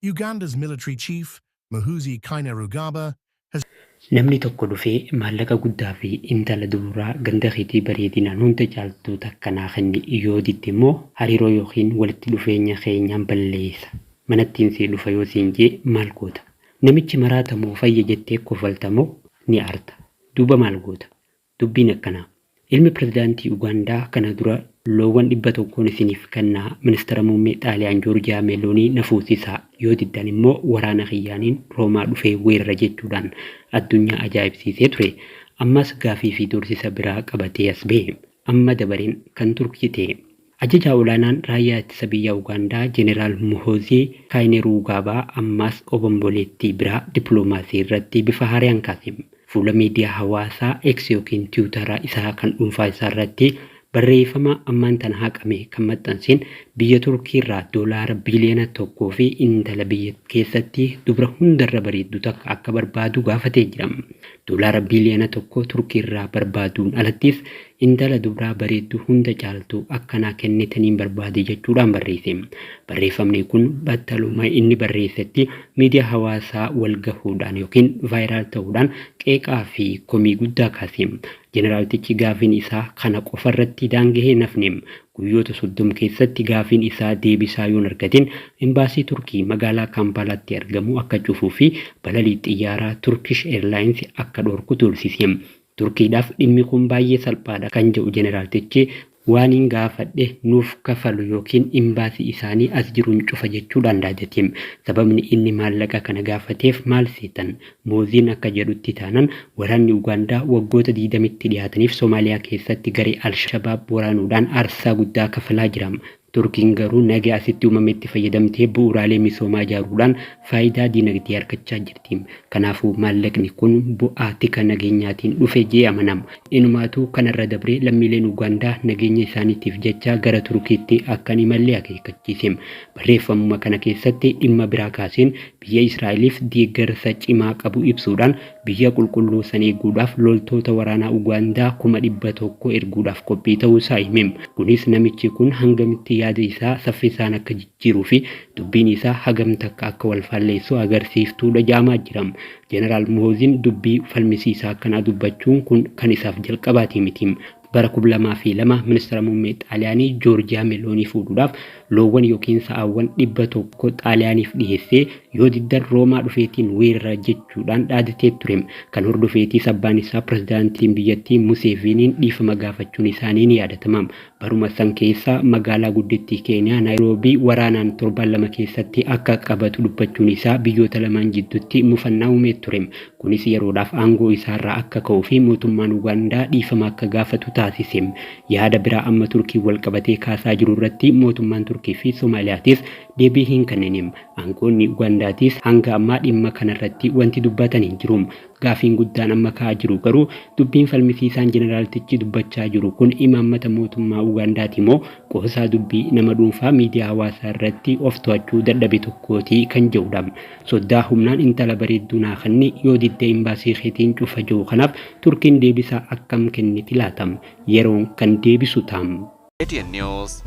Uganda's military chief, Muhoozi Kainerugaba, has Namni tokko dhufee maallaqa guddaa fi intala dubaraa ganda keetii bareedinaan hunda caaltuu takkanaa kenni yoo didde immoo hariiroo yookiin walitti dhufeenya keenyaan balleessa. Manattiin si dhufa yoo siin jee maal goota? Namichi maraatamoo fayya jettee kofaltamoo ni aarta. Duuba maal goota? Dubbiin akkanaa. Ilmi pirezidaantii Ugaandaa kana dura loowwan 100 isiniif kennaa ministeera muummee Xaaliyaan Joorjiyaa Meeloonii na fuusisaa yoo diddan immoo waraana kiyyaaniin Roomaa dhufee weerara jechuudhaan addunyaa ajaa'ibsiisee ture. Ammas gaafii fi doorsisa biraa qabatee as ba'e. Amma dabareen kan Turkii ta'e. Ajajaa olaanaan raayyaa ittisa biyya Ugaandaa Jeneraal Muhoozi Kainerugaba ammas obomboleettii biraa dippiloomaasii irratti bifa haaraan kaase. Fuula miidiyaa hawaasaa X yookiin Tiwutaraa isaa kan dhuunfaa isaa irratti barreeffama ammaan tana haqame kan maxxanseen biyya Turkii irraa doolaara biliyoona 1 fi intala biyya keessatti dubara hundarra bareeddu takka akka barbaadu gaafatee jira. Doolaara biliyoona 1 Turkii irraa barbaaduun alattis intala dubaraa bareeddu hunda caaltu akkanaa kennitaniin barbaade jechuudhaan barreesse. Barreeffamni kun battaluma inni barreessetti miidiyaa hawaasaa wal gahuudhaan yookiin vaayiraal ta'uudhaan qeeqaa fi komii guddaa kaase. Jeneraaltichi gaafiin isaa kana qofarratti daangahee nafne. Guyyoota 30 keessatti gaafiin isaa deebisaa yoon argatin imbaasii Turkii magaalaa Kampaalaatti argamu akka cufuu fi balalii xiyyaaraa Turkish Airlines akka dhorku tursise. Turkiidhaaf dhimmi kun baay'ee salphaadha kan jedhu jeneraaltichi waan hin gaafadhe nuuf kafalu yookiin imbaasii isaanii as jiruun cufa jechuudhaan dhaadate. Sababni inni maallaqa kana gaafateef maal seetan? Mooziin akka jedhutti taanan waraanni Ugaandaa waggoota 20tti dhiyaataniif Soomaaliyaa keessatti garee Al-Shabaab waraanuudhaan aarsaa guddaa kafalaa jira. Turkiin garuu nagaa asitti uumametti fayyadamtee bu'uuraalee misoomaa ijaaruudhaan faayidaa dinagdee argachaa jirti. Kanaafuu maallaqni kun bu'aa tika nageenyaatiin dhufe jee amanama. Inumaatuu kanarra dabree lammiileen Ugaandaa nageenya isaaniitiif jecha gara Turkiitti akka hin imalle akeekkachiise. Barreeffamuma kana keessatti dhimma biraa kaaseen biyya Israa'eliif deeggarsa cimaa qabu ibsuudhaan biyya qulqulluu san eeguudhaaf loltoota waraanaa Ugaandaa 100,000 erguudhaaf qophii ta'uu isaa hime. Kunis namichi kun hangamitti yaada isaa saffisaan akka jijjiiruu fi dubbiin isaa hagam takka akka wal faalleessu agarsiiftuudha jaamaa jira. Jeneraal Muhooziin dubbii falmisiisaa akkanaa dubbachuun kun kan isaaf jalqabaati miti. Bara 2002 ministeera muummee Xaaliyaanii Joorjiyaa Meeloonii fuudhuudhaaf loowwan yookiin sa'aawwan 100 Xaaliyaaniif dhiyeessee yoo diddan Roomaa dhufeetiin weerara jechuudhaan dhaadatee ture. Kan hordofeetii abbaan isaa pirezidaantiin biyyattii Museeveniin dhiifama gaafachuun isaanii ni yaadatama. Baruma san keessa magaalaa guddittii Keeniyaa Naayiroobii waraanaan 7 keessatti akka qabatu dubbachuun isaa biyyoota lamaan jidduutti mufannaa uumee ture. Kunis yeroodhaaf aangoo isaarraa akka ka'uu fi mootummaan Ugaandaa dhiifama akka gaafatu taasise. Yaada biraa amma Turkii wal qabatee kaasaa jiru irratti mootummaan Turkii fi Soomaaliyaatis deebii hin kennineem. Aangoonni Ugaandaatis hanga ammaa dhimma kanarratti wanti dubbatan hin jiru. Gaafiin guddaan amma ka'aa jiru garuu dubbiin falmisiisaan jeneraaltichi dubbachaa jiru kun imaammata mootummaa Ugaandaati moo qoosaa dubbii nama dhuunfaa miidiyaa hawaasaa irratti of to'achuu dadhabe tokkooti kan jedhudha. Soddaa humnaan intala bareedduu naa kenni yoo diddee imbaasii keetiin cufa jiru kanaaf Turkiin deebisaa akkam kenniti laatam? Yeroon kan deebisu taam. ATN News.